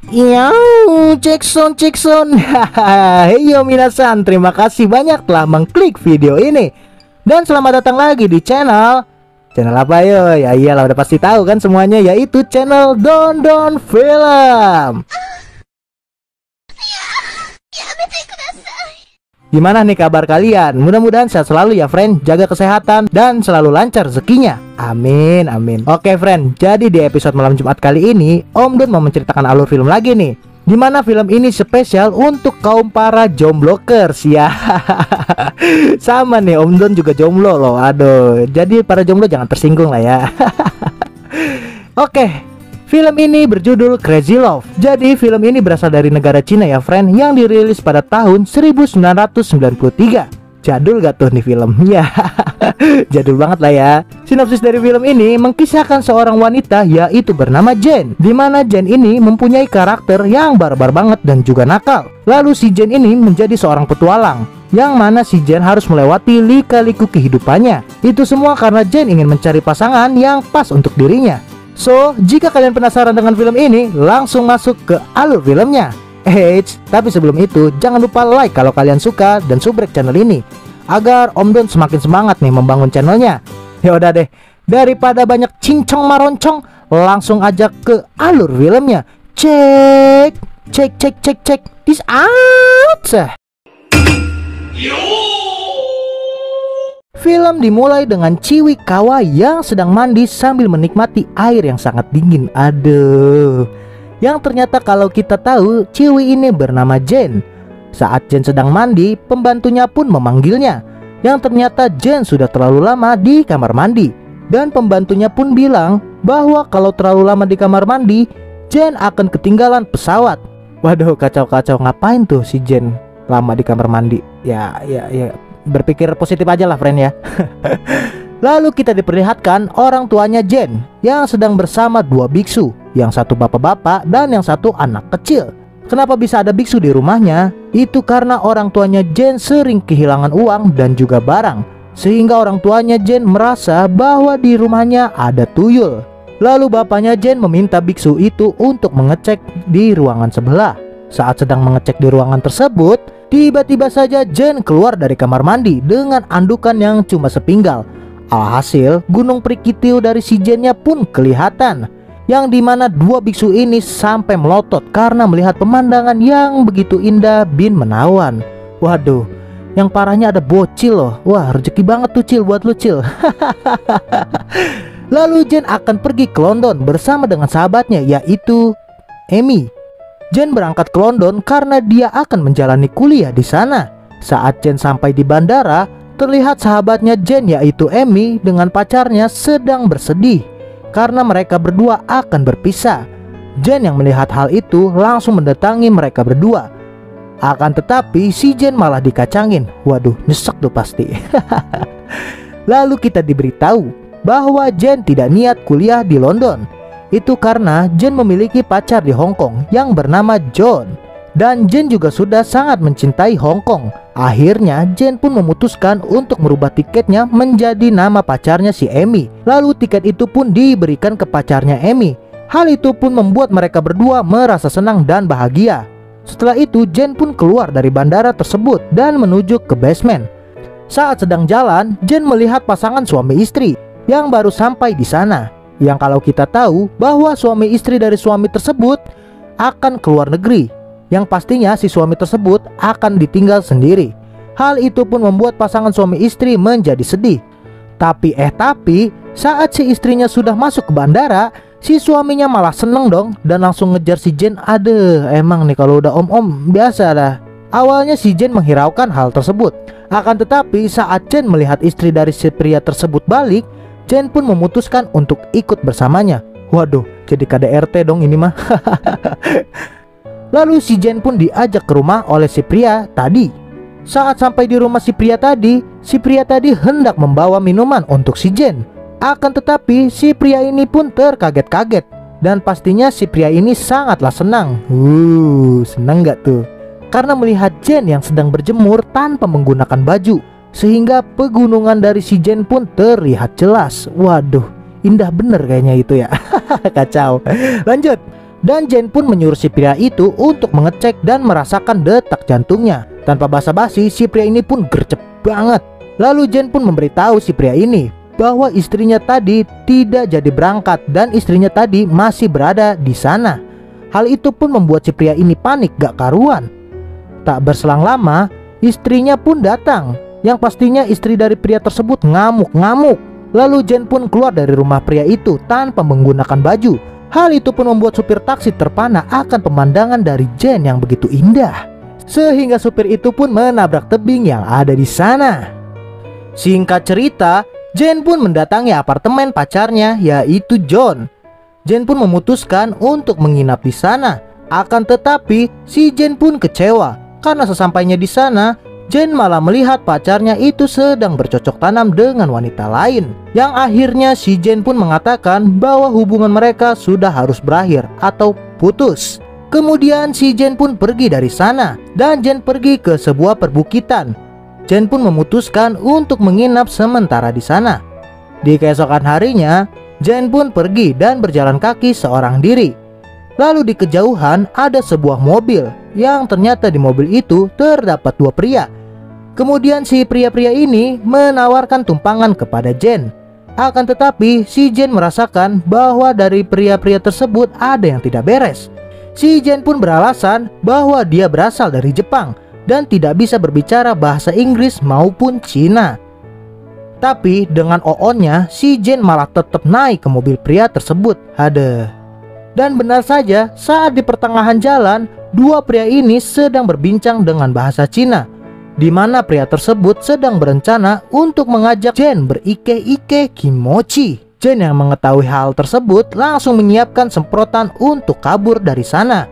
Iya, cek sound. Heyo minasan, terima kasih banyak telah mengklik video ini. Dan selamat datang lagi di channel apa yo? Ya iyalah udah pasti tahu kan semuanya, yaitu channel Don Film. Gimana nih kabar kalian? Mudah-mudahan sehat selalu ya friend, jaga kesehatan dan selalu lancar rezekinya. Amin amin. Oke friend, jadi di episode malam Jumat kali ini Om Don mau menceritakan alur film lagi nih, dimana film ini spesial untuk kaum para jomblokers ya. Sama nih, Om Don juga jomblo loh. Aduh, jadi para jomblo jangan tersinggung lah ya. Oke, film ini berjudul Crazy Love. Jadi film ini berasal dari negara Cina ya friend, yang dirilis pada tahun 1993. Jadul gak tuh nih film? Ya, jadul banget lah ya. Sinopsis dari film ini mengkisahkan seorang wanita yaitu bernama Jen, dimana Jen ini mempunyai karakter yang barbar banget dan juga nakal. Lalu si Jen ini menjadi seorang petualang, yang mana si Jen harus melewati lika-liku kehidupannya. Itu semua karena Jen ingin mencari pasangan yang pas untuk dirinya. So, jika kalian penasaran dengan film ini, langsung masuk ke alur filmnya. Eits, tapi sebelum itu, jangan lupa like kalau kalian suka dan subrek channel ini, agar Om Don semakin semangat nih membangun channelnya. Ya udah deh, daripada banyak cincong maroncong, langsung aja ke alur filmnya. Cek this out. Film dimulai dengan Ciwi Kawa yang sedang mandi sambil menikmati air yang sangat dingin. Aduh, yang ternyata kalau kita tahu Ciwi ini bernama Jen. Saat Jen sedang mandi, pembantunya pun memanggilnya, yang ternyata Jen sudah terlalu lama di kamar mandi. Dan pembantunya pun bilang bahwa kalau terlalu lama di kamar mandi, Jen akan ketinggalan pesawat. Waduh, kacau-kacau. Ngapain tuh si Jen lama di kamar mandi? Ya, berpikir positif aja lah friend ya. Lalu kita diperlihatkan orang tuanya Jen yang sedang bersama dua biksu, yang satu bapak-bapak dan yang satu anak kecil. Kenapa bisa ada biksu di rumahnya? Itu karena orang tuanya Jen sering kehilangan uang dan juga barang, sehingga orang tuanya Jen merasa bahwa di rumahnya ada tuyul. Lalu bapaknya Jen meminta biksu itu untuk mengecek di ruangan sebelah. Saat sedang mengecek di ruangan tersebut, tiba-tiba saja Jen keluar dari kamar mandi dengan andukan yang cuma sepinggal. Alhasil gunung prikitiu dari si Jennya pun kelihatan, yang dimana dua biksu ini sampai melotot karena melihat pemandangan yang begitu indah bin menawan. Waduh, yang parahnya ada bocil loh. Wah, rezeki banget tuh Cil buat lu Cil. Lalu Jen akan pergi ke London bersama dengan sahabatnya yaitu Amy. Jen berangkat ke London karena dia akan menjalani kuliah di sana. Saat Jen sampai di bandara, terlihat sahabatnya Jen yaitu Amy dengan pacarnya sedang bersedih karena mereka berdua akan berpisah. Jen yang melihat hal itu langsung mendatangi mereka berdua. Akan tetapi si Jen malah dikacangin. Waduh, nyesek tuh pasti. Lalu kita diberitahu bahwa Jen tidak niat kuliah di London. Itu karena Jen memiliki pacar di Hong Kong yang bernama John. Dan Jen juga sudah sangat mencintai Hong Kong. Akhirnya Jen pun memutuskan untuk merubah tiketnya menjadi nama pacarnya si Amy. Lalu tiket itu pun diberikan ke pacarnya Amy. Hal itu pun membuat mereka berdua merasa senang dan bahagia. Setelah itu Jen pun keluar dari bandara tersebut dan menuju ke basement. Saat sedang jalan, Jen melihat pasangan suami istri yang baru sampai di sana. Yang kalau kita tahu bahwa suami istri dari suami tersebut akan keluar negeri, yang pastinya si suami tersebut akan ditinggal sendiri. Hal itu pun membuat pasangan suami istri menjadi sedih. Tapi saat si istrinya sudah masuk ke bandara, si suaminya malah seneng dong dan langsung ngejar si Jen. Aduh, emang nih kalau udah om-om biasa dah. Awalnya si Jen menghiraukan hal tersebut. Akan tetapi saat Jen melihat istri dari si pria tersebut balik, Jen pun memutuskan untuk ikut bersamanya. Waduh, jadi KDRT dong ini mah. Lalu si Jen pun diajak ke rumah oleh si pria tadi. Saat sampai di rumah si pria tadi hendak membawa minuman untuk si Jen. Akan tetapi si pria ini pun terkaget-kaget. Dan pastinya si pria ini sangatlah senang. Senang gak tuh? Karena melihat Jen yang sedang berjemur tanpa menggunakan baju, sehingga pegunungan dari si Jen pun terlihat jelas. Waduh, indah bener kayaknya itu ya. Kacau. Lanjut. Dan Jen pun menyuruh si pria itu untuk mengecek dan merasakan detak jantungnya. Tanpa basa-basi, si pria ini pun gercep banget. Lalu Jen pun memberitahu si pria ini bahwa istrinya tadi tidak jadi berangkat dan istrinya tadi masih berada di sana. Hal itu pun membuat si pria ini panik gak karuan. Tak berselang lama, istrinya pun datang. Yang pastinya istri dari pria tersebut ngamuk-ngamuk. Lalu Jen pun keluar dari rumah pria itu tanpa menggunakan baju. Hal itu pun membuat supir taksi terpana akan pemandangan dari Jen yang begitu indah, sehingga supir itu pun menabrak tebing yang ada di sana. Singkat cerita, Jen pun mendatangi apartemen pacarnya, yaitu John. Jen pun memutuskan untuk menginap di sana. Akan tetapi, si Jen pun kecewa karena sesampainya di sana, Jen malah melihat pacarnya itu sedang bercocok tanam dengan wanita lain. Yang akhirnya si Jen pun mengatakan bahwa hubungan mereka sudah harus berakhir atau putus. Kemudian si Jen pun pergi dari sana dan Jen pergi ke sebuah perbukitan. Jen pun memutuskan untuk menginap sementara di sana. Di keesokan harinya, Jen pun pergi dan berjalan kaki seorang diri. Lalu di kejauhan ada sebuah mobil yang ternyata di mobil itu terdapat dua pria. Kemudian si pria-pria ini menawarkan tumpangan kepada Jen. Akan tetapi si Jen merasakan bahwa dari pria-pria tersebut ada yang tidak beres. Si Jen pun beralasan bahwa dia berasal dari Jepang dan tidak bisa berbicara bahasa Inggris maupun Cina. Tapi dengan oonnya si Jen malah tetap naik ke mobil pria tersebut. Dan benar saja, saat di pertengahan jalan, dua pria ini sedang berbincang dengan bahasa Cina, di mana pria tersebut sedang berencana untuk mengajak Jen berike-ike kimochi. Jen yang mengetahui hal tersebut langsung menyiapkan semprotan untuk kabur dari sana.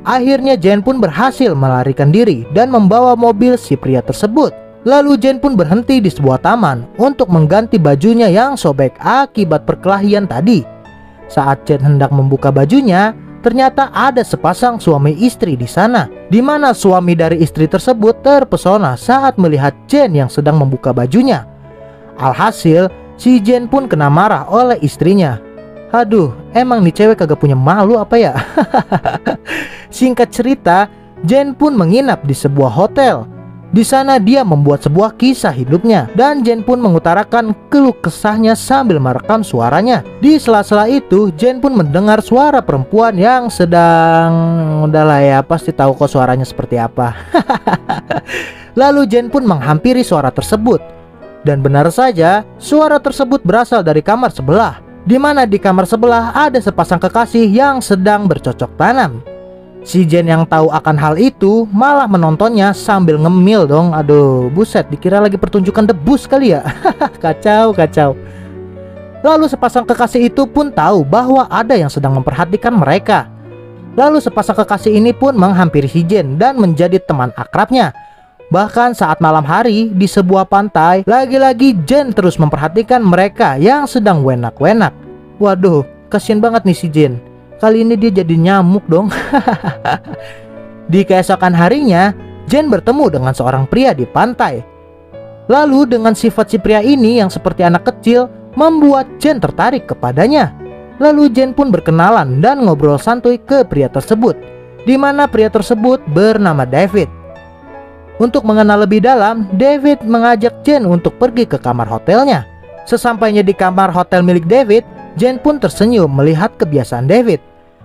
Akhirnya Jen pun berhasil melarikan diri dan membawa mobil si pria tersebut. Lalu Jen pun berhenti di sebuah taman untuk mengganti bajunya yang sobek akibat perkelahian tadi. Saat Jen hendak membuka bajunya, ternyata ada sepasang suami istri di sana, di mana suami dari istri tersebut terpesona saat melihat Jen yang sedang membuka bajunya. Alhasil, si Jen pun kena marah oleh istrinya. Aduh, emang nih cewek kagak punya malu apa ya? Singkat cerita, Jen pun menginap di sebuah hotel. Di sana dia membuat sebuah kisah hidupnya dan Jen pun mengutarakan keluh kesahnya sambil merekam suaranya. Di sela-sela itu Jen pun mendengar suara perempuan yang sedang... udahlah ya, pasti tahu kok suaranya seperti apa. Lalu Jen pun menghampiri suara tersebut. Dan benar saja, suara tersebut berasal dari kamar sebelah, di mana di kamar sebelah ada sepasang kekasih yang sedang bercocok tanam. Si Jen yang tahu akan hal itu malah menontonnya sambil ngemil dong. Aduh, buset, dikira lagi pertunjukan debus kali ya. Kacau. Lalu sepasang kekasih itu pun tahu bahwa ada yang sedang memperhatikan mereka. Lalu sepasang kekasih ini pun menghampiri si Jen dan menjadi teman akrabnya. Bahkan saat malam hari di sebuah pantai, lagi-lagi Jen terus memperhatikan mereka yang sedang wenak-wenak. Waduh, kasian banget nih si Jen. Kali ini dia jadi nyamuk dong. Di keesokan harinya, Jen bertemu dengan seorang pria di pantai. Lalu dengan sifat si pria ini yang seperti anak kecil membuat Jen tertarik kepadanya. Lalu Jen pun berkenalan dan ngobrol santuy ke pria tersebut, di mana pria tersebut bernama David. Untuk mengenal lebih dalam, David mengajak Jen untuk pergi ke kamar hotelnya. Sesampainya di kamar hotel milik David, Jen pun tersenyum melihat kebiasaan David.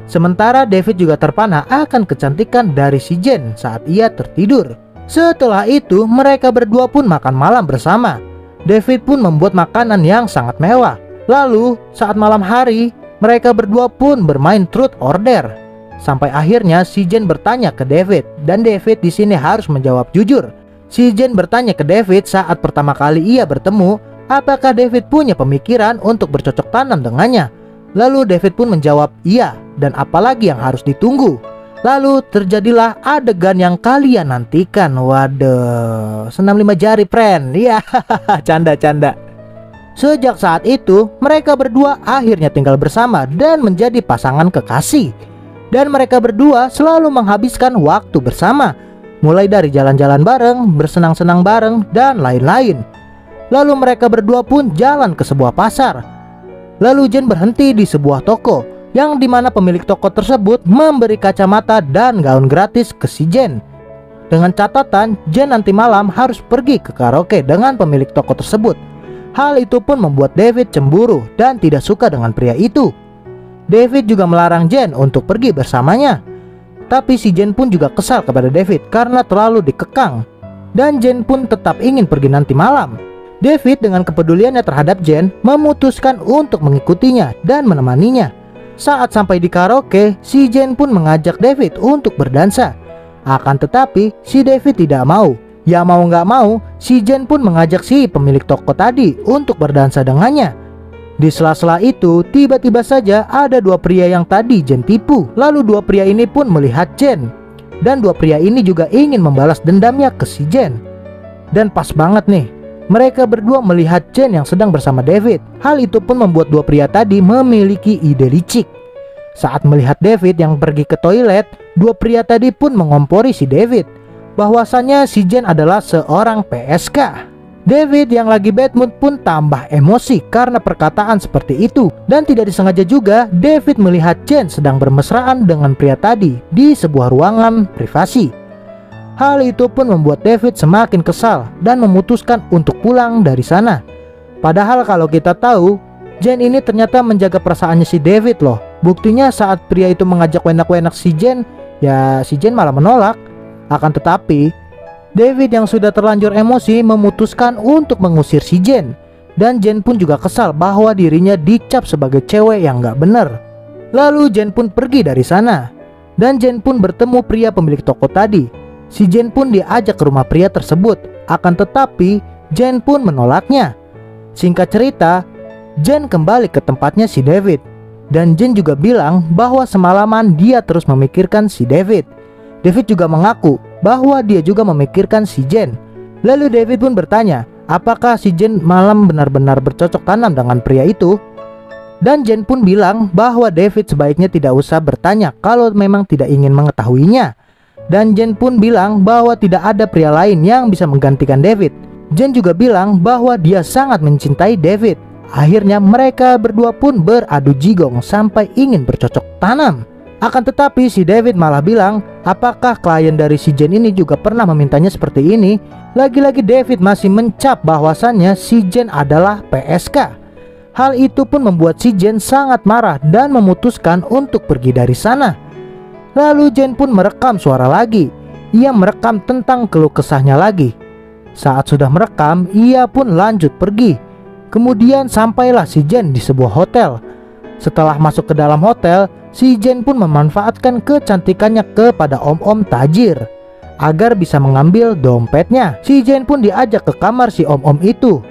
Sementara David juga terpana akan kecantikan dari si Jen saat ia tertidur. Setelah itu mereka berdua pun makan malam bersama. David pun membuat makanan yang sangat mewah. Lalu saat malam hari mereka berdua pun bermain truth order. Sampai akhirnya si Jen bertanya ke David, dan David di sini harus menjawab jujur. Si Jen bertanya ke David saat pertama kali ia bertemu, apakah David punya pemikiran untuk bercocok tanam dengannya. Lalu David pun menjawab iya, dan apalagi yang harus ditunggu. Lalu terjadilah adegan yang kalian nantikan. Waduh, senam 5 jari friend. Ya, canda. Sejak saat itu mereka berdua akhirnya tinggal bersama dan menjadi pasangan kekasih. Dan mereka berdua selalu menghabiskan waktu bersama, mulai dari jalan-jalan bareng, bersenang-senang bareng, dan lain-lain. Lalu mereka berdua pun jalan ke sebuah pasar. Lalu Jen berhenti di sebuah toko yang dimana pemilik toko tersebut memberi kacamata dan gaun gratis ke si Jen. Dengan catatan Jen nanti malam harus pergi ke karaoke dengan pemilik toko tersebut. Hal itu pun membuat David cemburu dan tidak suka dengan pria itu. David juga melarang Jen untuk pergi bersamanya. Tapi si Jen pun juga kesal kepada David karena terlalu dikekang. Dan Jen pun tetap ingin pergi nanti malam. David dengan kepeduliannya terhadap Jen memutuskan untuk mengikutinya dan menemaninya. Saat sampai di karaoke, si Jen pun mengajak David untuk berdansa. Akan tetapi, si David tidak mau. Ya mau nggak mau, si Jen pun mengajak si pemilik toko tadi untuk berdansa dengannya. Di sela-sela itu, tiba-tiba saja ada dua pria yang tadi Jen tipu. Lalu dua pria ini pun melihat Jen. Dan dua pria ini juga ingin membalas dendamnya ke si Jen. Dan pas banget nih, mereka berdua melihat Jen yang sedang bersama David. Hal itu pun membuat dua pria tadi memiliki ide licik. Saat melihat David yang pergi ke toilet, dua pria tadi pun mengompori si David bahwasannya si Jen adalah seorang PSK. David yang lagi bad mood pun tambah emosi karena perkataan seperti itu. Dan tidak disengaja juga David melihat Jen sedang bermesraan dengan pria tadi di sebuah ruangan privasi. Hal itu pun membuat David semakin kesal dan memutuskan untuk pulang dari sana. Padahal kalau kita tahu, Jen ini ternyata menjaga perasaannya si David loh. Buktinya saat pria itu mengajak wenak-wenak si Jen, ya si Jen malah menolak. Akan tetapi, David yang sudah terlanjur emosi memutuskan untuk mengusir si Jen. Dan Jen pun juga kesal bahwa dirinya dicap sebagai cewek yang gak bener. Lalu Jen pun pergi dari sana. Dan Jen pun bertemu pria pemilik toko tadi. Si Jen pun diajak ke rumah pria tersebut. Akan tetapi Jen pun menolaknya. Singkat cerita, Jen kembali ke tempatnya si David. Dan Jen juga bilang bahwa semalaman dia terus memikirkan si David. David juga mengaku bahwa dia juga memikirkan si Jen. Lalu David pun bertanya, apakah si Jen malam benar-benar bercocok tanam dengan pria itu? Dan Jen pun bilang bahwa David sebaiknya tidak usah bertanya kalau memang tidak ingin mengetahuinya. Dan Jen pun bilang bahwa tidak ada pria lain yang bisa menggantikan David. Jen juga bilang bahwa dia sangat mencintai David. Akhirnya mereka berdua pun beradu jigong sampai ingin bercocok tanam. Akan tetapi si David malah bilang, apakah klien dari si Jen ini juga pernah memintanya seperti ini? Lagi-lagi David masih mencap bahwasannya si Jen adalah PSK. Hal itu pun membuat si Jen sangat marah dan memutuskan untuk pergi dari sana. Lalu Jen pun merekam suara lagi. Ia merekam tentang keluh kesahnya lagi. Saat sudah merekam, ia pun lanjut pergi. Kemudian sampailah si Jen di sebuah hotel. Setelah masuk ke dalam hotel, si Jen pun memanfaatkan kecantikannya kepada om-om tajir agar bisa mengambil dompetnya. Si Jen pun diajak ke kamar si om-om itu.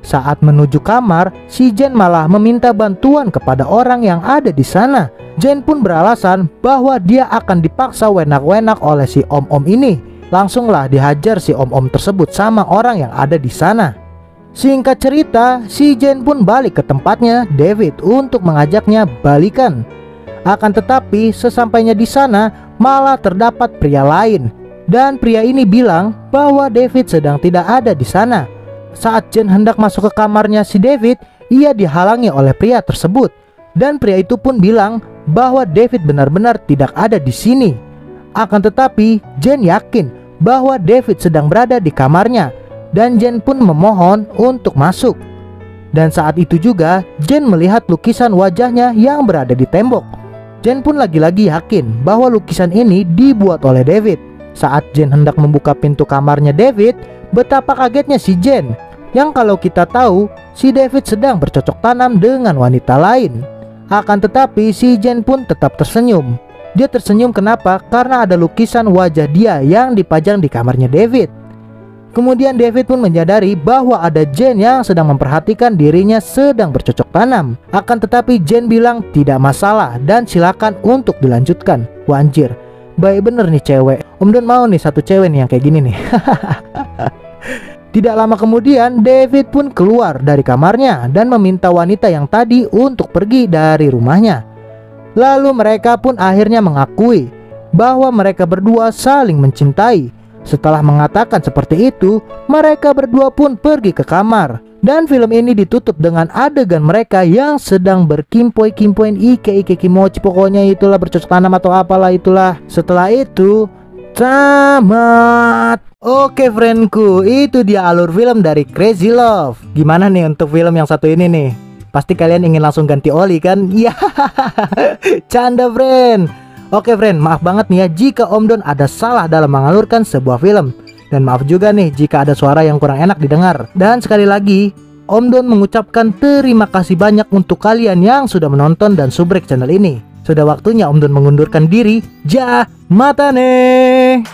Saat menuju kamar, si Jen malah meminta bantuan kepada orang yang ada di sana. Jen pun beralasan bahwa dia akan dipaksa wenak-wenak oleh si om-om ini. Langsunglah dihajar si om-om tersebut sama orang yang ada di sana. Singkat cerita, si Jen pun balik ke tempatnya David untuk mengajaknya balikan. Akan tetapi sesampainya di sana malah terdapat pria lain. Dan pria ini bilang bahwa David sedang tidak ada di sana. Saat Jen hendak masuk ke kamarnya si David, ia dihalangi oleh pria tersebut. Dan pria itu pun bilang bahwa David benar-benar tidak ada di sini. Akan tetapi Jen yakin bahwa David sedang berada di kamarnya. Dan Jen pun memohon untuk masuk. Dan saat itu juga Jen melihat lukisan wajahnya yang berada di tembok. Jen pun lagi-lagi yakin bahwa lukisan ini dibuat oleh David. Saat Jen hendak membuka pintu kamarnya David, betapa kagetnya si Jen. Yang kalau kita tahu, si David sedang bercocok tanam dengan wanita lain. Akan tetapi si Jen pun tetap tersenyum. Dia tersenyum kenapa? Karena ada lukisan wajah dia yang dipajang di kamarnya David. Kemudian David pun menyadari bahwa ada Jen yang sedang memperhatikan dirinya sedang bercocok tanam. Akan tetapi Jen bilang tidak masalah dan silakan untuk dilanjutkan. Wah anjir, baik bener nih cewek. Om Don mau nih satu cewek nih yang kayak gini nih. Tidak lama kemudian David pun keluar dari kamarnya dan meminta wanita yang tadi untuk pergi dari rumahnya. Lalu mereka pun akhirnya mengakui bahwa mereka berdua saling mencintai. Setelah mengatakan seperti itu, mereka berdua pun pergi ke kamar. Dan film ini ditutup dengan adegan mereka yang sedang berkimpoi-kimpoin ike kimochi, pokoknya itulah bercocok tanam atau apalah itulah. Setelah itu tamat. Oke friendku, itu dia alur film dari Crazy Love. Gimana nih untuk film yang satu ini nih? Pasti kalian ingin langsung ganti oli kan? Ya, canda friend. Oke friend, maaf banget nih ya jika Om Don ada salah dalam mengalurkan sebuah film. Dan maaf juga nih jika ada suara yang kurang enak didengar. Dan sekali lagi, Om Don mengucapkan terima kasih banyak untuk kalian yang sudah menonton dan subrek channel ini. Sudah waktunya Om Don mengundurkan diri. Ja, mata nih.